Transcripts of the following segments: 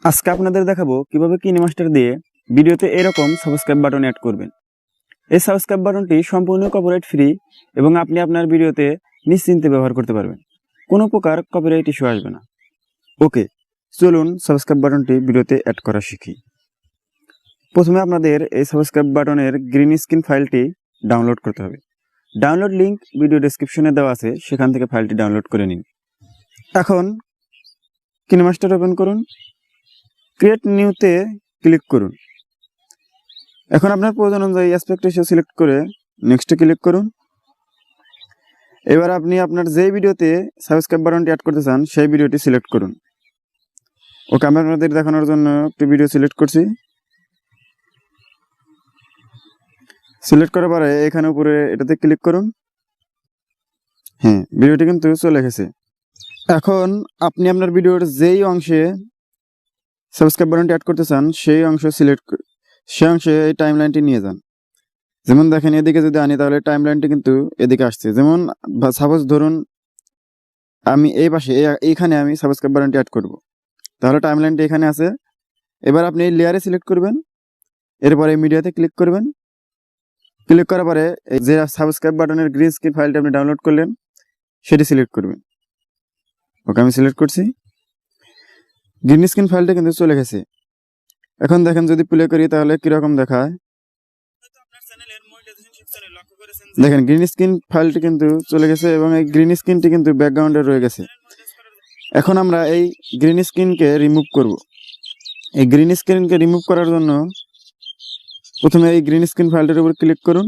আজকে আপনাদের দেখাবো কিভাবে কিনেমাস্টার দিয়ে ভিডিওতে এরকম সাবস্ক্রাইব বাটন অ্যাড করবেন। এই সাবস্ক্রাইব বাটনটি সম্পূর্ণ কপিরাইট ফ্রি এবং আপনি আপনার ভিডিওতে নিশ্চিন্তে ব্যবহার করতে পারবেন, কোনো প্রকার কপিরাইট ইস্যু আসবে না। ওকে, চলুন সাবস্ক্রাইব বাটনটি ভিডিওতে অ্যাড করা শিখি। প্রথমে আপনাদের এই সাবস্ক্রাইব বাটনের গ্রিন স্ক্রিন ফাইলটি ডাউনলোড করতে হবে। ডাউনলোড লিঙ্ক ভিডিও ডেসক্রিপশনে দেওয়া আছে, সেখান থেকে ফাইলটি ডাউনলোড করে নিন। এখন কিনেমাস্টার ওপেন করুন, ক্রিয়েট নিউতে ক্লিক করুন। এখন আপনার প্রয়োজন অনুযায়ী অ্যাসপেক্ট রেশিও সিলেক্ট করে নেক্সটে ক্লিক করুন। এবার আপনি আপনার যেই ভিডিওতে সাবস্ক্রাইব বাটনটি অ্যাড করতে চান সেই ভিডিওটি সিলেক্ট করুন। ওকে, আমি আপনাদের দেখানোর জন্য একটি ভিডিও সিলেক্ট করছি। সিলেক্ট করার পরে এখানে উপরে এটাতে ক্লিক করুন। হ্যাঁ, ভিডিওটি কিন্তু চলে গেছে। এখন আপনি আপনার ভিডিওর যেই অংশে সাবস্ক্রাইব বাটনটি অ্যাড করতে চান সেই অংশে এই টাইমলাইনটি নিয়ে যান। যেমন দেখেন, এদিকে যদি আনি তাহলে টাইমলাইনটি কিন্তু এদিকে আসছে। যেমন সাপোজ ধরুন আমি এই পাশে এইখানে আমি সাবস্ক্রাইব বাটনটি অ্যাড করব, তাহলে টাইমলাইনটি এখানে আছে। এবার আপনি এই লেয়ারে সিলেক্ট করবেন, এরপরে মিডিয়াতে ক্লিক করবেন। ক্লিক করার পরে যে সাবস্ক্রাইব বাটনের গ্রিন স্ক্রিন ফাইলটি আপনি ডাউনলোড করলেন সেটি সিলেক্ট করবেন। ওকে, আমি সিলেক্ট করছি। গ্রিন স্ক্রিন ফাইলটা কিন্তু চলে গেছে। এখন দেখেন যদি প্লে করি তাহলে কিরকম দেখায়। দেখেন গ্রিন স্ক্রিন ফাইলটি কিন্তু চলে গেছে এবং এই গ্রিন স্ক্রিনটি কিন্তু ব্যাকগ্রাউন্ডে রয়ে গেছে। এখন আমরা এই গ্রিন স্ক্রিনকে রিমুভ করব। এই গ্রিন স্ক্রিনকে রিমুভ করার জন্য প্রথমে এই গ্রিন স্ক্রিন ফাইলটির উপর ক্লিক করুন।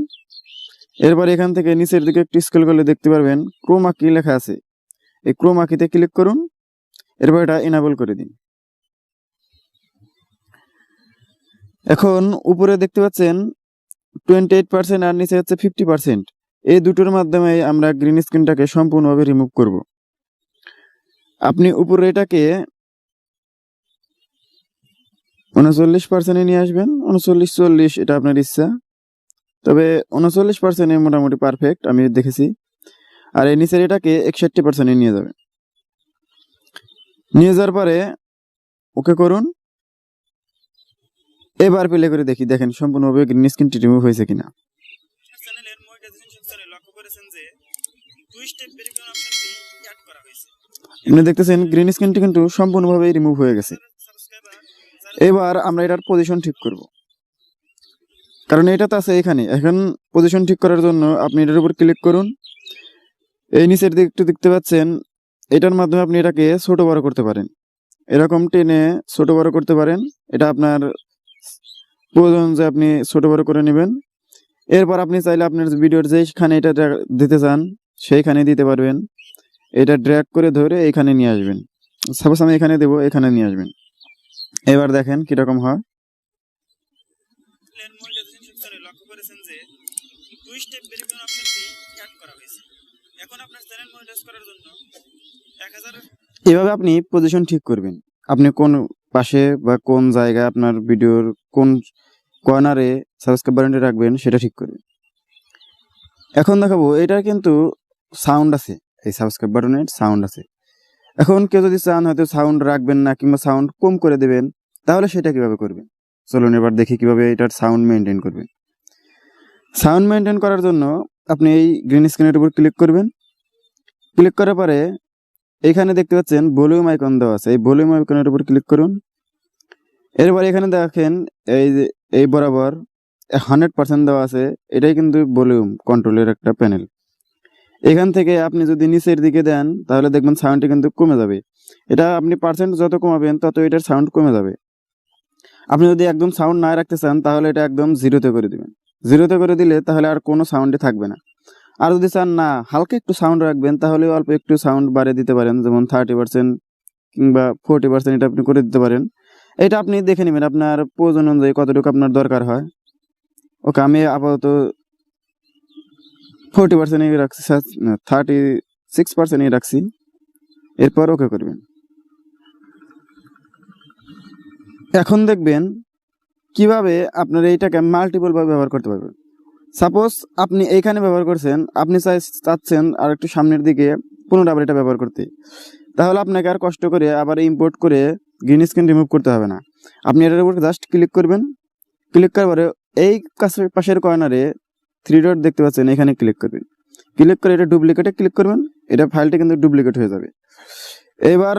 এরপর এখান থেকে নিচের দিকে একটু স্ক্রল করলে দেখতে পারবেন ক্রোমা কি লেখা আছে। এই ক্রোমা কিতে ক্লিক করুন, এরপর এটা ইনেবল করে দিন। এখন উপরে দেখতে পাচ্ছেন 28% আর নিচে হচ্ছে 50%। এই দুটোর মাধ্যমে আমরা গ্রিন স্ক্রিনটাকে সম্পূর্ণভাবে রিমুভ করব। আপনি উপরে এটাকে 39% নিয়ে আসবেন। 39-40 এটা আপনার ইচ্ছা, তবে 39% মোটামুটি পারফেক্ট আমি দেখেছি। আর এই নিচের এটাকে 61% নিয়ে যাবেন। নিয়ে যাওয়ার পরে ওকে করুন। এবার প্লে করে দেখি, দেখেন সম্পূর্ণভাবে গ্রিন স্ক্রিনটি রিমুভ হয়েছে কিনা। আপনি দেখতেছেন গ্রিন স্ক্রিনটি কিন্তু সম্পূর্ণভাবে রিমুভ হয়ে গেছে। এবার আমরা এটার পজিশন ঠিক করব, কারণ এটা তো আছে এখানে। এখন পজিশন ঠিক করার জন্য আপনি এটার উপর ক্লিক করুন। এই নিচের দিকে একটু দেখতে পাচ্ছেন, এটার মাধ্যমে আপনি এটাকে ছোট বড় করতে পারেন। এরকম টেনে ছোট বড় করতে পারেন, এটা আপনার প্রয়োজন যে আপনি ছোট বড় করে নেবেন। এরপর আপনি চাইলে আপনার ভিডিওর যেখানে এটা দিতে চান সেইখানে দিতে পারবেন। এটা ড্র্যাগ করে ধরে এইখানে নিয়ে আসবেন। সাপোজ আমি এখানে দেবো, এখানে নিয়ে আসবেন। এবার দেখেন কিরকম হয়। এভাবে আপনি পজিশন ঠিক করবেন। আপনি কোন পাশে বা কোন জায়গায় আপনার ভিডিওর কোন কর্নারে সাবস্ক্রাইব বাটনটি রাখবেন সেটা ঠিক করবেন। এখন দেখাবো এটার কিন্তু সাউন্ড আছে, এই সাবস্ক্রাইব বাটনের সাউন্ড আছে। এখন কেউ যদি চান হয়তো সাউন্ড রাখবেন না কিংবা সাউন্ড কম করে দেবেন, তাহলে সেটা কিভাবে করবেন চলুন এবার দেখি কিভাবে এটার সাউন্ড মেনটেন করবেন। সাউন্ড মেনটেন করার জন্য আপনি এই গ্রিন স্ক্রিনের উপর ক্লিক করবেন। ক্লিক করার পরে এখানে দেখতে পাচ্ছেন ভলিউম আইকন দেওয়া আছে, এই ভলিউম আইকনের উপর ক্লিক করুন। এরপর এখানে দেখেন এই বরাবর 100% দেওয়া আছে, এটাই কিন্তু ভলিউম কন্ট্রোলের একটা প্যানেল। এখান থেকে আপনি যদি নিচের দিকে দেন তাহলে দেখবেন সাউন্ডটি কিন্তু কমে যাবে। এটা আপনি পার্সেন্ট যত কমাবেন তত এটার সাউন্ড কমে যাবে। আপনি যদি একদম সাউন্ড না রাখতে চান তাহলে এটা একদম জিরোতে করে দিবেন। জিরোতে করে দিলে তাহলে আর কোনো সাউন্ডে থাকবে না। আর যদি চান না হালকা একটু সাউন্ড রাখবেন তাহলে অল্প একটু সাউন্ড বাড়িয়ে দিতে পারেন, যেমন 30% কিংবা 40% এটা আপনি করে দিতে পারেন। এটা আপনি দেখে নেবেন আপনার প্রয়োজন অনুযায়ী কতটুকু আপনার দরকার হয়। ওকে, আমি আপাতত 40% রাখছি, 36% রাখছি। এরপর ওকে করবেন। এখন দেখবেন কিভাবে আপনার এইটাকে মাল্টিপল ভাবে ব্যবহার করতে পারবেন। সাপোজ আপনি এইখানে ব্যবহার করছেন, আপনি চাচ্ছেন আর একটু সামনের দিকে 15 এটা ব্যবহার করতে, তাহলে আপনাকে আর কষ্ট করে আবার ইম্পোর্ট করে গ্রিন স্ক্রিন রিমুভ করতে হবে না। আপনি এটার উপর জাস্ট ক্লিক করবেন, ক্লিক করার পরে এই পাশের কর্নারে 3 ডট দেখতে পাচ্ছেন, এখানে ক্লিক করবেন। ক্লিক করে এটা ডুপ্লিকেটে ক্লিক করবেন, এটা ফাইলটা কিন্তু ডুপ্লিকেট হয়ে যাবে। এবার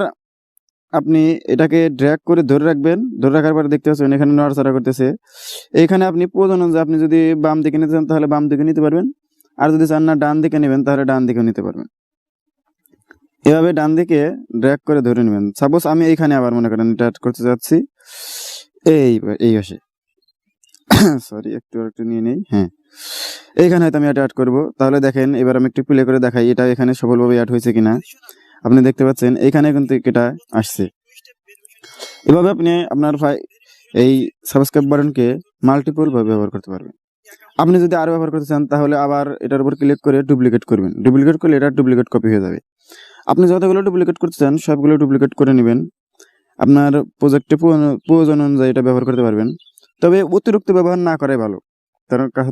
আপনি এটাকে ড্র্যাগ করে ধরে রাখবেন, ধরে রাখার পরে দেখতে পাচ্ছেন এখানে নড়াচড়া করতেছে। এইখানে আপনি প্রয়োজন অনুযায়ী আপনি যদি বাম দিকে নিতে চান তাহলে বাম দিকে নিতে পারবেন, আর যদি চান না ডান দিকে নেবেন তাহলে ডান দিকেও নিতে পারবেন। এভাবে ডান দিকে ড্র্যাগ করে ধরে নেবেন। সাপোজ আমি এইখানে আবার মনে করেন এটা করতে যাচ্ছি, এই আসে সরি একটু নিয়ে নেই। হ্যাঁ, এইখানে হয়তো আমি এটা অ্যাড করবো। তাহলে দেখেন এবার আমি একটু প্লে করে দেখাই এটা এখানে সফলভাবে অ্যাড হয়েছে কিনা। আপনি দেখতে পাচ্ছেন এইখানে কিন্তু এটা আসছে। এভাবে আপনি আপনার এই সাবস্ক্রাইব বাটনকে মাল্টিপল ভাবে ব্যবহার করতে পারবেন। আপনি যদি আরো ব্যবহার করতে চান তাহলে আবার এটার উপর ক্লিক করে ডুপ্লিকেট করবেন। ডুপ্লিকেট করলে এটা ডুপ্লিকেট কপি হয়ে যাবে। আপনি যতগুলো ডুপ্লিকেট করতে চান সবগুলো ডুপ্লিকেট করে নেবেন। আপনার প্রজেক্টে প্রয়োজন অনুযায়ী এটা ব্যবহার করতে পারবেন, তবে অতিরিক্ত ব্যবহার না করাই ভালো,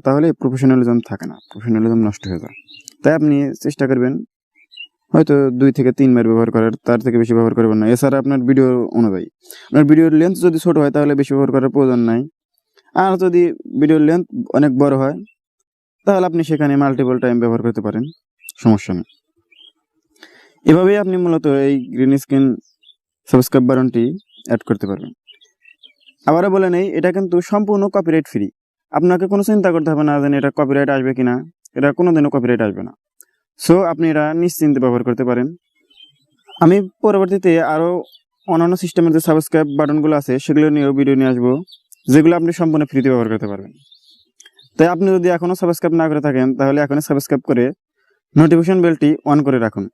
তাহলে প্রফেশনালিজম থাকে না, প্রফেশনালিজম নষ্ট হয়ে যায়। তাই আপনি চেষ্টা করবেন হয়তো 2 থেকে 3 বার ব্যবহার করার, তার থেকে বেশি ব্যবহার করবেন না। এছাড়া আপনার ভিডিও অনুযায়ী, আপনার ভিডিওর লেন্থ যদি ছোট হয় তাহলে বেশি ব্যবহার করার প্রয়োজন নাই, আর যদি ভিডিওর লেন্থ অনেক বড় হয় তাহলে আপনি সেখানে মাল্টিপল টাইম ব্যবহার করতে পারেন, সমস্যা নেই। এভাবেই আপনি মূলত এই গ্রিন স্ক্রিন সাবস্ক্রাইব বাটনটি অ্যাড করতে পারবেন। আবারও বলে নেই, এটা কিন্তু সম্পূর্ণ কপিরাইট ফ্রি। আপনাকে কোনো চিন্তা করতে হবে না যে এটা কপিরাইট আসবে কিনা, এটা কোনোদিনও কপিরাইট আসবে না। সো আপনি এটা নিশ্চিন্তে ব্যবহার করতে পারেন। আমি পরবর্তীতে আরও অন্যান্য সিস্টেমের যে সাবস্ক্রাইব বাটনগুলো আছে সেগুলো নিয়েও ভিডিও নিয়ে আসবো, যেগুলো আপনি সম্পূর্ণ ফ্রিতে ব্যবহার করতে পারবেন। তাই আপনি যদি এখনও সাবস্ক্রাইব না করে থাকেন তাহলে এখনই সাবস্ক্রাইব করে নোটিফিকেশন বেলটি অন করে রাখুন,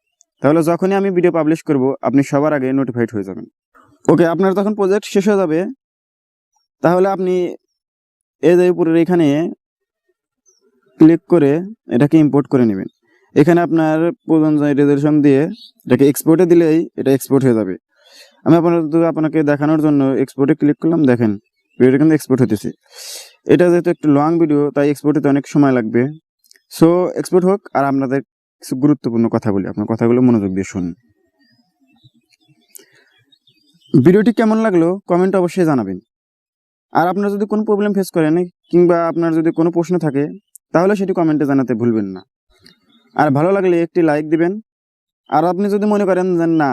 তাহলে যখনই আমি ভিডিও পাবলিশ করব আপনি সবার আগে নোটিফাইড হয়ে যাবেন। ওকে, আপনার যখন প্রজেক্ট শেষ হয়ে যাবে তাহলে আপনি এই যে উপরের এখানে ক্লিক করে এটাকে ইম্পোর্ট করে নেবেন। এখানে আপনার প্রয়োজন রেজলিউশন দিয়ে এটাকে এক্সপোর্টে দিলেই এটা এক্সপোর্ট হয়ে যাবে। আমি আপনাকে দেখানোর জন্য এক্সপোর্টে ক্লিক করলাম, দেখেন ভিডিওটা কিন্তু এক্সপোর্ট হতেছে। এটা যেহেতু একটু লং ভিডিও তাই এক্সপোর্ট হতে অনেক সময় লাগবে। সো এক্সপোর্ট হোক, আর আপনাদের কিছু গুরুত্বপূর্ণ কথা বলি, আপনার কথাগুলো মনোযোগ দিয়ে শুনুন। ভিডিওটি কেমন লাগলো কমেন্ট অবশ্যই জানাবেন। আর আপনারা যদি কোনো প্রবলেম ফেস করেন কিংবা আপনার যদি কোনো প্রশ্ন থাকে তাহলে সেটি কমেন্টে জানাতে ভুলবেন না। আর ভালো লাগলে একটি লাইক দিবেন। আর আপনি যদি মনে করেন যে না,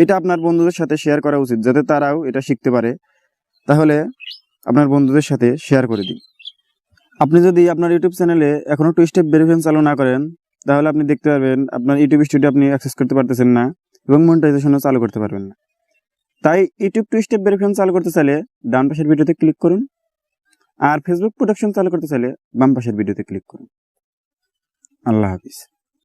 এটা আপনার বন্ধুদের সাথে শেয়ার করা উচিত যাতে তারাও এটা শিখতে পারে, তাহলে আপনার বন্ধুদের সাথে শেয়ার করে দিন। আপনি যদি আপনার ইউটিউব চ্যানেলে এখনও 2 স্টেপ ভেরিফিকেশন চালু না করেন তাহলে আপনি দেখতে পারবেন আপনার ইউটিউব স্টুডিও আপনি অ্যাক্সেস করতে পারতেছেন না এবং মনিটাইজেশনও চালু করতে পারবেন না। তাই ইউটিউব 2 স্টেপ ভেরিফিকেশন চালু করতে চাইলে ডান পাশের ভিডিওতে ক্লিক করুন, আর ফেসবুক প্রোটেকশন চালু করতে চাইলে বাম পাশের ভিডিওতে ক্লিক করুন। আল্লাহ হাফিজ।